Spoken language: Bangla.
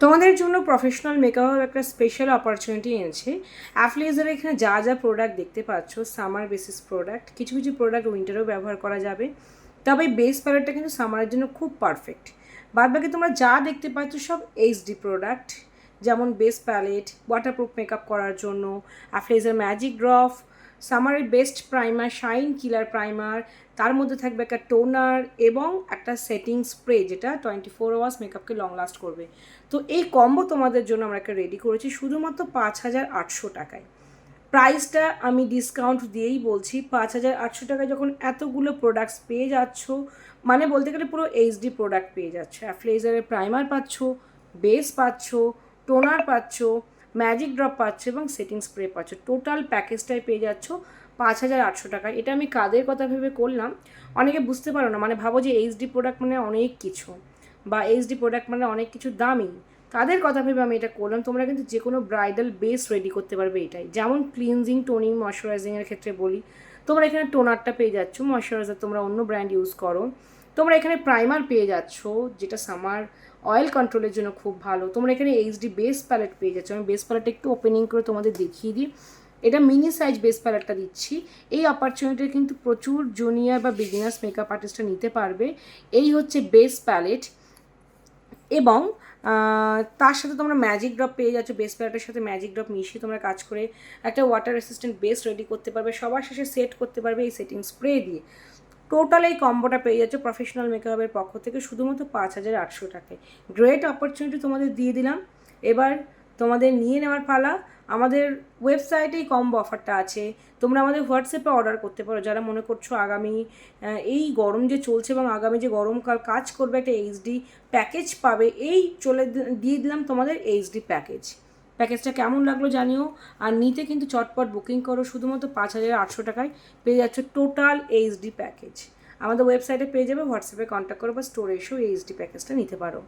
তোমাদের জন্য প্রফেশনাল মেকআপের একটা স্পেশাল অপরচুনিটি এনেছে। অ্যাফলেজারে এখানে যা যা প্রোডাক্ট দেখতে পাচ্ছ সামার বেসিস প্রোডাক্ট, কিছু কিছু প্রোডাক্ট উইন্টারেও ব্যবহার করা যাবে, তবে বেস প্যালেটটা কিন্তু সামারের জন্য খুব পারফেক্ট। বাদবাকি তোমরা যা দেখতে পাচ্ছ সব এইচডি প্রোডাক্ট, যেমন বেস প্যালেট, ওয়াটারপ্রুফ মেকআপ করার জন্য, অ্যাফলেজার ম্যাজিক ড্রপ, সামারের best primer shine killer primer, তার মধ্যে থাকবে একটা টোনার এবং একটা সেটিং স্প্রে যেটা 24 আওয়ার্স মেকআপকে লং লাস্ট করবে। তো এই কম্বো তোমাদের জন্য আমরা একটা রেডি করেছি শুধুমাত্র 5,800 টাকায়। প্রাইসটা আমি ডিসকাউন্ট দিয়েই বলছি, 5,800 টাকায় যখন এতগুলো প্রোডাক্টস পেয়ে যাচ্ছ, মানে বলতে গেলে পুরো এইচডি প্রোডাক্ট পেয়ে যাচ্ছ। অ্যাফলেজারের প্রাইমার পাচ্ছ, বেস পাচ্ছ, টোনার পাচ্ছ, ম্যাজিক ড্রপ পাচ্ছ এবং সেটিং স্প্রে পাচ্ছ। টোটাল প্যাকেজটাই পেয়ে যাচ্ছ 5,800 টাকায়। এটা আমি কাদের কথা ভেবে করলাম, অনেকে বুঝতে পারো না, মানে ভাবো যে এইচডি প্রোডাক্ট মানে অনেক কিছু, বা এইচডি প্রোডাক্ট মানে অনেক কিছু দামি, তাদের কথা ভেবে আমি এটা করলাম। তোমরা কিন্তু যে কোনো ব্রাইডাল বেস রেডি করতে পারবে এটাই। যেমন ক্লিনজিং, টোনিং, ময়শ্চারাইজিংয়ের ক্ষেত্রে বলি, তোমরা এখানে টোনারটা পেয়ে যাচ্ছ, ময়শ্চারাইজার তোমরা অন্য ব্র্যান্ড ইউজ করো। তোমরা এখানে প্রাইমার পেয়ে যাচ্ছ যেটা সামার অয়েল কন্ট্রোলের জন্য খুব ভালো। তোমরা এখানে এইচডি বেস প্যালেট পেয়ে যাচ্ছ। আমি বেস প্যালেটটা একটু ওপেনিং করে তোমাদের দেখিয়ে দিই। এটা মিনি সাইজ বেস প্যালেটটা দিচ্ছি। এই অপরচুনিটি কিন্তু প্রচুর জুনিয়র বা বিগিনার্স মেকআপ আর্টিস্টরা নিতে পারবে। এই হচ্ছে বেস প্যালেট, এবং তার সাথে তোমরা ম্যাজিক ড্রপ পেয়ে যাচ্ছ। বেস প্যালেটের সাথে ম্যাজিক ড্রপ মিশিয়ে তোমরা কাজ করে একটা ওয়াটার রেসিস্ট্যান্ট বেস রেডি করতে পারবে। সবার শেষে সেট করতে পারবে এই সেটিং স্প্রে দিয়ে। টোটাল এই কম্বোটা পেয়ে যাচ্ছে প্রফেশনাল মেকআপের পক্ষ থেকে শুধুমাত্র 5,800 টাকায়। গ্রেট অপরচুনিটি তোমাদের দিয়ে দিলাম, এবার তোমাদের নিয়ে নেওয়ার পালা। আমাদের ওয়েবসাইটেই কম্বো অফারটা আছে, তোমরা আমাদের হোয়াটসঅ্যাপে অর্ডার করতে পারো যারা মনে করছো আগামী এই গরম যে চলছে এবং আগামী যে গরমকাল কাজ করবে একটা এইচডি প্যাকেজ পাবে। এই দিয়ে দিলাম তোমাদের এইচডি প্যাকেজটা কেমন লাগলো জানিও। আর নিতে কিন্তু চটপট বুকিং করো, শুধুমাত্র 5,800 টাকায় পেয়ে যাচ্ছ টোটাল এইচডি প্যাকেজ। আমাদের ওয়েবসাইটে পেয়ে যাবে, হোয়াটসঅ্যাপে কন্ট্যাক্ট করো বা স্টোরে এসেও এইচডি প্যাকেজটা নিতে পারো।